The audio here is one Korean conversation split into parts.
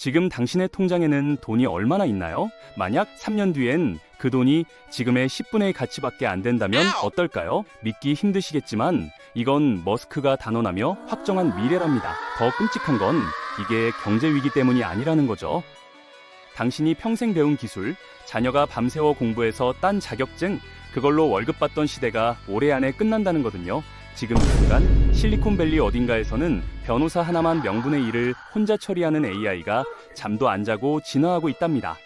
지금 당신의 통장에는 돈이 얼마나 있나요? 만약 3년 뒤엔 그 돈이 지금의 10분의 가치밖에 안 된다면 어떨까요? 믿기 힘드시겠지만 이건 머스크가 단언하며 확정한 미래랍니다. 더 끔찍한 건 이게 경제 위기 때문이 아니라는 거죠. 당신이 평생 배운 기술, 자녀가 밤새워 공부해서 딴 자격증, 그걸로 월급 받던 시대가 올해 안에 끝난다는 거든요. 지금 이 순간 실리콘밸리 어딘가에서는 변호사 하나만 명분의 일을 혼자 처리하는 AI가 잠도 안 자고 진화하고 있답니다.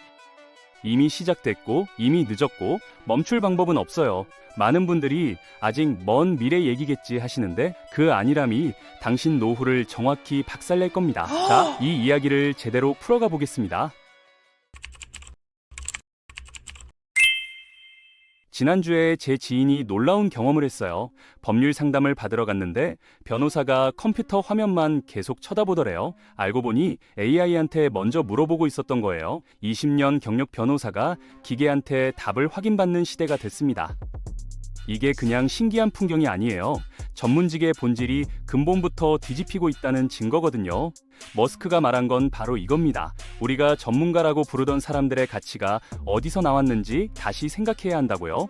이미 시작됐고 이미 늦었고 멈출 방법은 없어요. 많은 분들이 아직 먼 미래 얘기겠지 하시는데 그 안일함이 당신 노후를 정확히 박살낼 겁니다. 자, 이 이야기를 제대로 풀어가 보겠습니다. 지난주에 제 지인이 놀라운 경험을 했어요. 법률 상담을 받으러 갔는데 변호사가 컴퓨터 화면만 계속 쳐다보더래요. 알고 보니 AI한테 먼저 물어보고 있었던 거예요. 20년 경력 변호사가 기계한테 답을 확인받는 시대가 됐습니다. 이게 그냥 신기한 풍경이 아니에요. 전문직의 본질이 근본부터 뒤집히고 있다는 증거거든요. 머스크가 말한 건 바로 이겁니다. 우리가 전문가라고 부르던 사람들의 가치가 어디서 나왔는지 다시 생각해야 한다고요.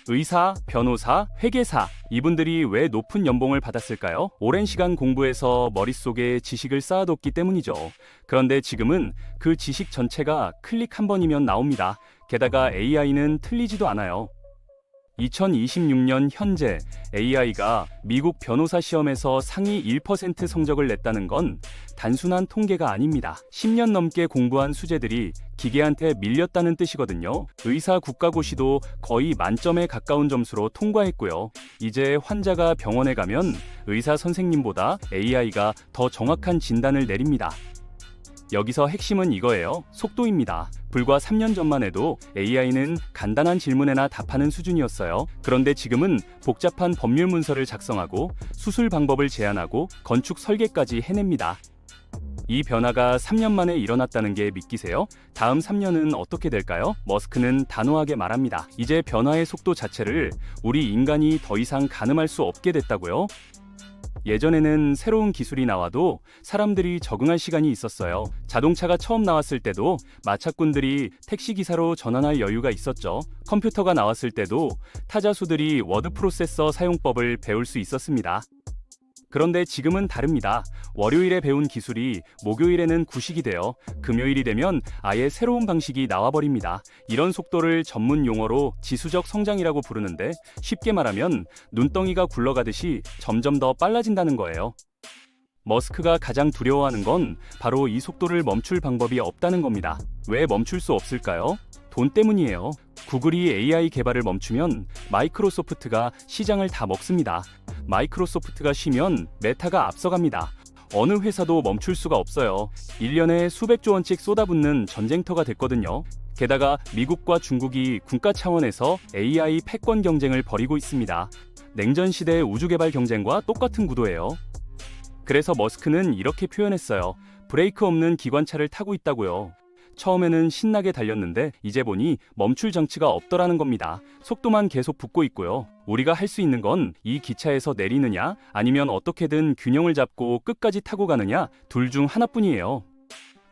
의사, 변호사, 회계사, 이분들이 왜 높은 연봉을 받았을까요? 오랜 시간 공부해서 머릿속에 지식을 쌓아뒀기 때문이죠. 그런데 지금은 그 지식 전체가 클릭 한 번이면 나옵니다. 게다가 AI는 틀리지도 않아요. 2026년 현재 AI가 미국 변호사 시험에서 상위 1% 성적을 냈다는 건 단순한 통계가 아닙니다. 10년 넘게 공부한 수재들이 기계한테 밀렸다는 뜻이거든요. 의사 국가고시도 거의 만점에 가까운 점수로 통과했고요. 이제 환자가 병원에 가면 의사 선생님보다 AI가 더 정확한 진단을 내립니다. 여기서 핵심은 이거예요. 속도입니다. 불과 3년 전만 해도 AI는 간단한 질문에나 답하는 수준이었어요. 그런데 지금은 복잡한 법률 문서를 작성하고 수술 방법을 제안하고 건축 설계까지 해냅니다. 이 변화가 3년 만에 일어났다는 게 믿기세요? 다음 3년은 어떻게 될까요? 머스크는 단호하게 말합니다. 이제 변화의 속도 자체를 우리 인간이 더 이상 가늠할 수 없게 됐다고요? 예전에는 새로운 기술이 나와도 사람들이 적응할 시간이 있었어요. 자동차가 처음 나왔을 때도 마차꾼들이 택시기사로 전환할 여유가 있었죠. 컴퓨터가 나왔을 때도 타자수들이 워드 프로세서 사용법을 배울 수 있었습니다. 그런데 지금은 다릅니다. 월요일에 배운 기술이 목요일에는 구식이 되어 금요일이 되면 아예 새로운 방식이 나와버립니다. 이런 속도를 전문 용어로 지수적 성장이라고 부르는데 쉽게 말하면 눈덩이가 굴러가듯이 점점 더 빨라진다는 거예요. 머스크가 가장 두려워하는 건 바로 이 속도를 멈출 방법이 없다는 겁니다. 왜 멈출 수 없을까요? 돈 때문이에요. 구글이 AI 개발을 멈추면 마이크로소프트가 시장을 다 먹습니다. 마이크로소프트가 쉬면 메타가 앞서갑니다. 어느 회사도 멈출 수가 없어요. 1년에 수백조 원씩 쏟아붓는 전쟁터가 됐거든요. 게다가 미국과 중국이 국가 차원에서 AI 패권 경쟁을 벌이고 있습니다. 냉전 시대의 우주 개발 경쟁과 똑같은 구도예요. 그래서 머스크는 이렇게 표현했어요. 브레이크 없는 기관차를 타고 있다고요. 처음에는 신나게 달렸는데 이제 보니 멈출 장치가 없더라는 겁니다. 속도만 계속 붙고 있고요. 우리가 할 수 있는 건 이 기차에서 내리느냐 아니면 어떻게든 균형을 잡고 끝까지 타고 가느냐 둘 중 하나뿐이에요.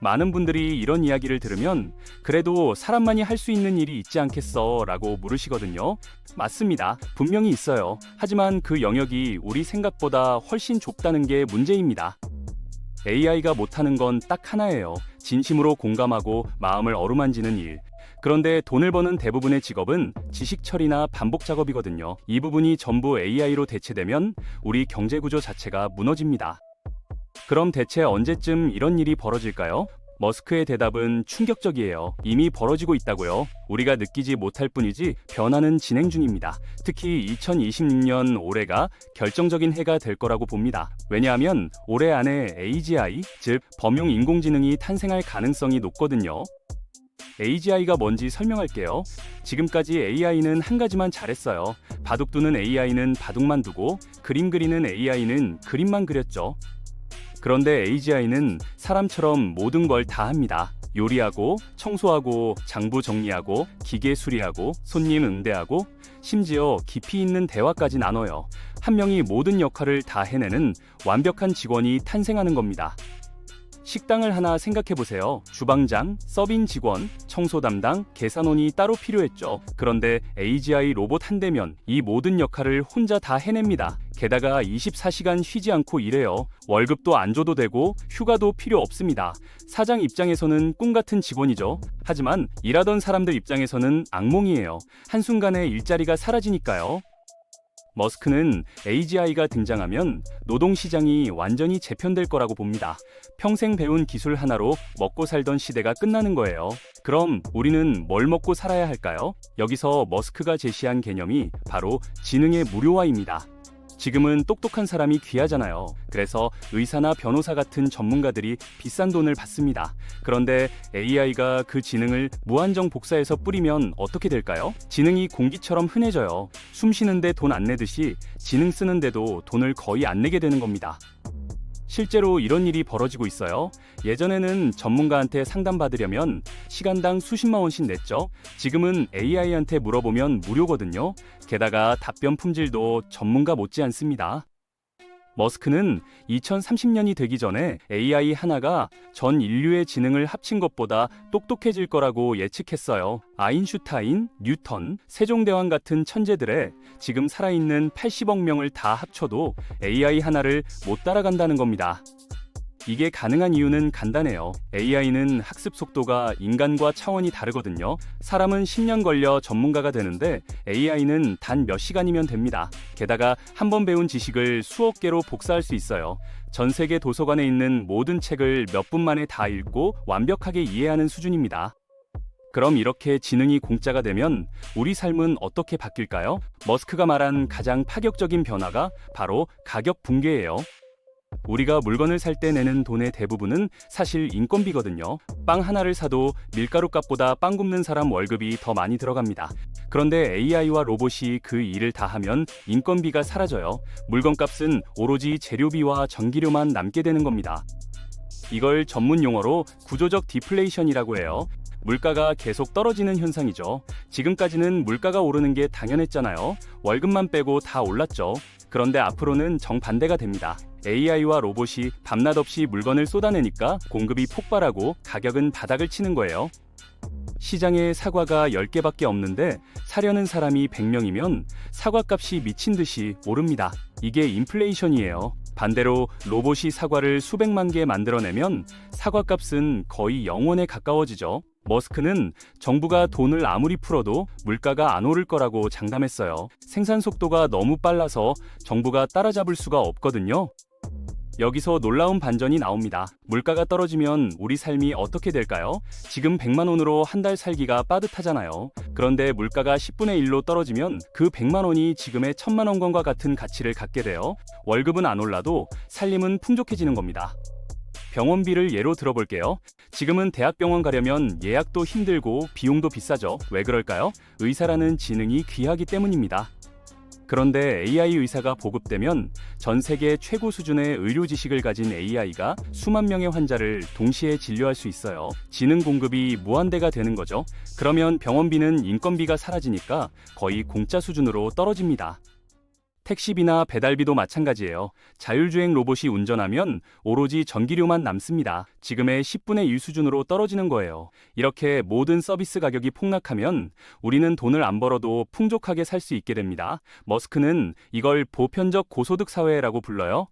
많은 분들이 이런 이야기를 들으면 그래도 사람만이 할 수 있는 일이 있지 않겠어 라고 물으시거든요. 맞습니다. 분명히 있어요. 하지만 그 영역이 우리 생각보다 훨씬 좁다는 게 문제입니다. AI가 못하는 건 딱 하나예요. 진심으로 공감하고 마음을 어루만지는 일. 그런데 돈을 버는 대부분의 직업은 지식 처리나 반복 작업이거든요. 이 부분이 전부 AI로 대체되면 우리 경제 구조 자체가 무너집니다. 그럼 대체 언제쯤 이런 일이 벌어질까요? 머스크의 대답은 충격적이에요. 이미 벌어지고 있다고요. 우리가 느끼지 못할 뿐이지 변화는 진행 중입니다. 특히 2026년 올해가 결정적인 해가 될 거라고 봅니다. 왜냐하면 올해 안에 AGI, 즉 범용 인공지능이 탄생할 가능성이 높거든요. AGI가 뭔지 설명할게요. 지금까지 AI는 한 가지만 잘했어요. 바둑 두는 AI는 바둑만 두고 그림 그리는 AI는 그림만 그렸죠. 그런데 AGI는 사람처럼 모든 걸 다 합니다. 요리하고, 청소하고, 장부 정리하고, 기계 수리하고, 손님 응대하고, 심지어 깊이 있는 대화까지 나눠요. 한 명이 모든 역할을 다 해내는 완벽한 직원이 탄생하는 겁니다. 식당을 하나 생각해 보세요. 주방장, 서빙 직원, 청소 담당, 계산원이 따로 필요했죠. 그런데 AGI 로봇 한 대면 이 모든 역할을 혼자 다 해냅니다. 게다가 24시간 쉬지 않고 일해요. 월급도 안 줘도 되고 휴가도 필요 없습니다. 사장 입장에서는 꿈 같은 직원이죠. 하지만 일하던 사람들 입장에서는 악몽이에요. 한순간에 일자리가 사라지니까요. 머스크는 AGI가 등장하면 노동시장이 완전히 재편될 거라고 봅니다. 평생 배운 기술 하나로 먹고 살던 시대가 끝나는 거예요. 그럼 우리는 뭘 먹고 살아야 할까요? 여기서 머스크가 제시한 개념이 바로 지능의 무료화입니다. 지금은 똑똑한 사람이 귀하잖아요. 그래서 의사나 변호사 같은 전문가들이 비싼 돈을 받습니다. 그런데 AI가 그 지능을 무한정 복사해서 뿌리면 어떻게 될까요? 지능이 공기처럼 흔해져요. 숨 쉬는데 돈 안 내듯이 지능 쓰는데도 돈을 거의 안 내게 되는 겁니다. 실제로 이런 일이 벌어지고 있어요. 예전에는 전문가한테 상담받으려면 시간당 수십만 원씩 냈죠. 지금은 AI한테 물어보면 무료거든요. 게다가 답변 품질도 전문가 못지 않습니다. 머스크는 2030년이 되기 전에 AI 하나가 전 인류의 지능을 합친 것보다 똑똑해질 거라고 예측했어요. 아인슈타인, 뉴턴, 세종대왕 같은 천재들의 지금 살아있는 80억 명을 다 합쳐도 AI 하나를 못 따라간다는 겁니다. 이게 가능한 이유는 간단해요. AI는 학습 속도가 인간과 차원이 다르거든요. 사람은 10년 걸려 전문가가 되는데 AI는 단 몇 시간이면 됩니다. 게다가 한 번 배운 지식을 수억 개로 복사할 수 있어요. 전 세계 도서관에 있는 모든 책을 몇 분 만에 다 읽고 완벽하게 이해하는 수준입니다. 그럼 이렇게 지능이 공짜가 되면 우리 삶은 어떻게 바뀔까요? 머스크가 말한 가장 파격적인 변화가 바로 가격 붕괴예요. 우리가 물건을 살 때 내는 돈의 대부분은 사실 인건비거든요. 빵 하나를 사도 밀가루 값보다 빵 굽는 사람 월급이 더 많이 들어갑니다. 그런데 AI와 로봇이 그 일을 다 하면 인건비가 사라져요. 물건값은 오로지 재료비와 전기료만 남게 되는 겁니다. 이걸 전문 용어로 구조적 디플레이션이라고 해요. 물가가 계속 떨어지는 현상이죠. 지금까지는 물가가 오르는 게 당연했잖아요. 월급만 빼고 다 올랐죠. 그런데 앞으로는 정반대가 됩니다. AI와 로봇이 밤낮 없이 물건을 쏟아내니까 공급이 폭발하고 가격은 바닥을 치는 거예요. 시장에 사과가 10개밖에 없는데 사려는 사람이 100명이면 사과값이 미친 듯이 오릅니다. 이게 인플레이션이에요. 반대로 로봇이 사과를 수백만 개 만들어내면 사과값은 거의 0원에 가까워지죠. 머스크는 정부가 돈을 아무리 풀어도 물가가 안 오를 거라고 장담했어요. 생산 속도가 너무 빨라서 정부가 따라잡을 수가 없거든요. 여기서 놀라운 반전이 나옵니다. 물가가 떨어지면 우리 삶이 어떻게 될까요? 지금 100만 원으로 한 달 살기가 빠듯하잖아요. 그런데 물가가 10분의 1로 떨어지면 그 100만 원이 지금의 1000만 원과 같은 가치를 갖게 돼요. 월급은 안 올라도 살림은 풍족해지는 겁니다. 병원비를 예로 들어볼게요. 지금은 대학병원 가려면 예약도 힘들고 비용도 비싸죠. 왜 그럴까요? 의사라는 지능이 귀하기 때문입니다. 그런데 AI 의사가 보급되면 전 세계 최고 수준의 의료 지식을 가진 AI가 수만 명의 환자를 동시에 진료할 수 있어요. 지능 공급이 무한대가 되는 거죠. 그러면 병원비는 인건비가 사라지니까 거의 공짜 수준으로 떨어집니다. 택시비나 배달비도 마찬가지예요. 자율주행 로봇이 운전하면 오로지 전기료만 남습니다. 지금의 10분의 1 수준으로 떨어지는 거예요. 이렇게 모든 서비스 가격이 폭락하면 우리는 돈을 안 벌어도 풍족하게 살 수 있게 됩니다. 머스크는 이걸 보편적 고소득 사회라고 불러요.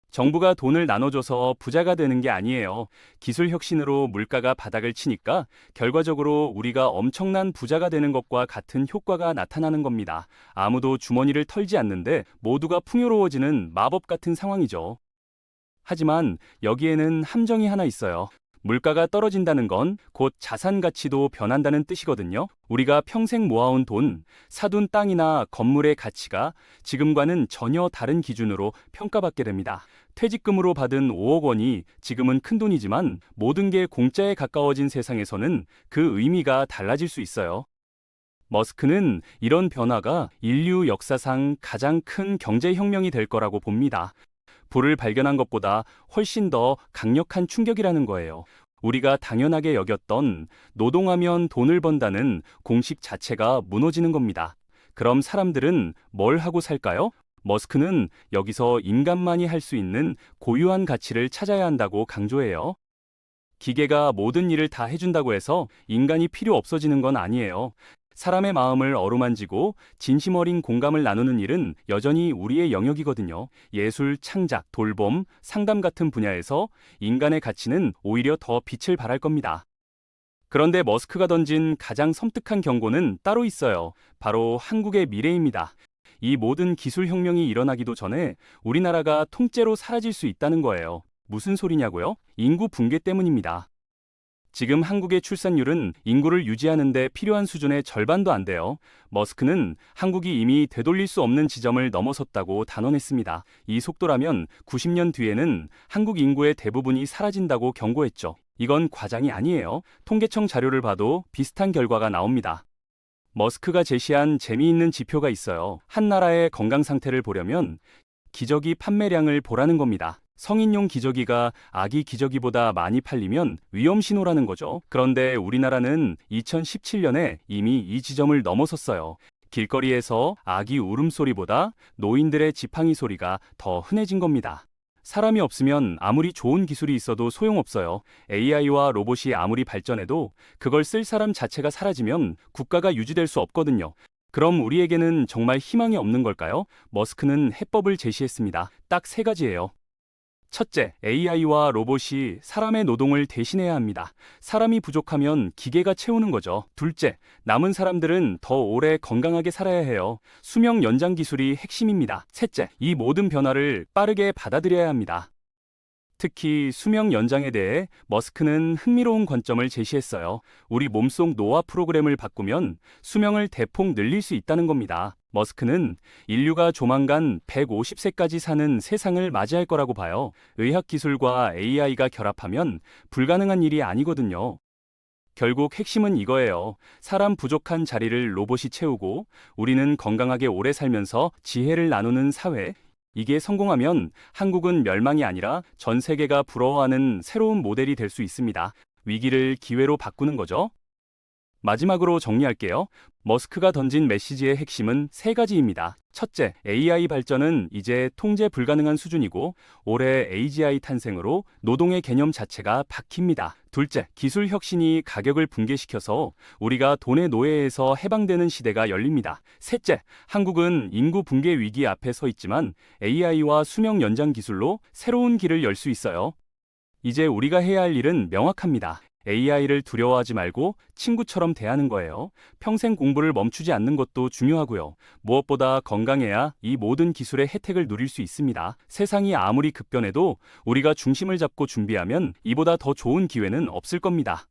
정부가 돈을 나눠줘서 부자가 되는 게 아니에요. 기술 혁신으로 물가가 바닥을 치니까 결과적으로 우리가 엄청난 부자가 되는 것과 같은 효과가 나타나는 겁니다. 아무도 주머니를 털지 않는데 모두가 풍요로워지는 마법 같은 상황이죠. 하지만 여기에는 함정이 하나 있어요. 물가가 떨어진다는 건 곧 자산 가치도 변한다는 뜻이거든요. 우리가 평생 모아온 돈, 사둔 땅이나 건물의 가치가 지금과는 전혀 다른 기준으로 평가받게 됩니다. 퇴직금으로 받은 5억 원이 지금은 큰돈이지만 모든 게 공짜에 가까워진 세상에서는 그 의미가 달라질 수 있어요. 머스크는 이런 변화가 인류 역사상 가장 큰 경제혁명이 될 거라고 봅니다. 불을 발견한 것보다 훨씬 더 강력한 충격이라는 거예요. 우리가 당연하게 여겼던 노동하면 돈을 번다는 공식 자체가 무너지는 겁니다. 그럼 사람들은 뭘 하고 살까요? 머스크는 여기서 인간만이 할 수 있는 고유한 가치를 찾아야 한다고 강조해요. 기계가 모든 일을 다 해준다고 해서 인간이 필요 없어지는 건 아니에요. 사람의 마음을 어루만지고 진심 어린 공감을 나누는 일은 여전히 우리의 영역이거든요. 예술, 창작, 돌봄, 상담 같은 분야에서 인간의 가치는 오히려 더 빛을 발할 겁니다. 그런데 머스크가 던진 가장 섬뜩한 경고는 따로 있어요. 바로 한국의 미래입니다. 이 모든 기술 혁명이 일어나기도 전에 우리나라가 통째로 사라질 수 있다는 거예요. 무슨 소리냐고요? 인구 붕괴 때문입니다. 지금 한국의 출산율은 인구를 유지하는 데 필요한 수준의 절반도 안 돼요. 머스크는 한국이 이미 되돌릴 수 없는 지점을 넘어섰다고 단언했습니다. 이 속도라면 90년 뒤에는 한국 인구의 대부분이 사라진다고 경고했죠. 이건 과장이 아니에요. 통계청 자료를 봐도 비슷한 결과가 나옵니다. 머스크가 제시한 재미있는 지표가 있어요. 한 나라의 건강 상태를 보려면 기저귀 판매량을 보라는 겁니다. 성인용 기저귀가 아기 기저귀보다 많이 팔리면 위험 신호라는 거죠. 그런데 우리나라는 2017년에 이미 이 지점을 넘어섰어요. 길거리에서 아기 울음소리보다 노인들의 지팡이 소리가 더 흔해진 겁니다. 사람이 없으면 아무리 좋은 기술이 있어도 소용없어요. AI와 로봇이 아무리 발전해도 그걸 쓸 사람 자체가 사라지면 국가가 유지될 수 없거든요. 그럼 우리에게는 정말 희망이 없는 걸까요? 머스크는 해법을 제시했습니다. 딱 3가지예요. 첫째, AI와 로봇이 사람의 노동을 대신해야 합니다. 사람이 부족하면 기계가 채우는 거죠. 둘째, 남은 사람들은 더 오래 건강하게 살아야 해요. 수명 연장 기술이 핵심입니다. 셋째, 이 모든 변화를 빠르게 받아들여야 합니다. 특히 수명 연장에 대해 머스크는 흥미로운 관점을 제시했어요. 우리 몸속 노화 프로그램을 바꾸면 수명을 대폭 늘릴 수 있다는 겁니다. 머스크는 인류가 조만간 150세까지 사는 세상을 맞이할 거라고 봐요. 의학기술과 AI가 결합하면 불가능한 일이 아니거든요. 결국 핵심은 이거예요. 사람 부족한 자리를 로봇이 채우고 우리는 건강하게 오래 살면서 지혜를 나누는 사회. 이게 성공하면 한국은 멸망이 아니라 전 세계가 부러워하는 새로운 모델이 될 수 있습니다. 위기를 기회로 바꾸는 거죠. 마지막으로 정리할게요. 머스크가 던진 메시지의 핵심은 3가지입니다. 첫째, AI 발전은 이제 통제 불가능한 수준이고 올해 AGI 탄생으로 노동의 개념 자체가 바뀝니다. 둘째, 기술 혁신이 가격을 붕괴시켜서 우리가 돈의 노예에서 해방되는 시대가 열립니다. 셋째, 한국은 인구 붕괴 위기 앞에 서 있지만 AI와 수명 연장 기술로 새로운 길을 열 수 있어요. 이제 우리가 해야 할 일은 명확합니다. AI를 두려워하지 말고 친구처럼 대하는 거예요. 평생 공부를 멈추지 않는 것도 중요하고요. 무엇보다 건강해야 이 모든 기술의 혜택을 누릴 수 있습니다. 세상이 아무리 급변해도 우리가 중심을 잡고 준비하면 이보다 더 좋은 기회는 없을 겁니다.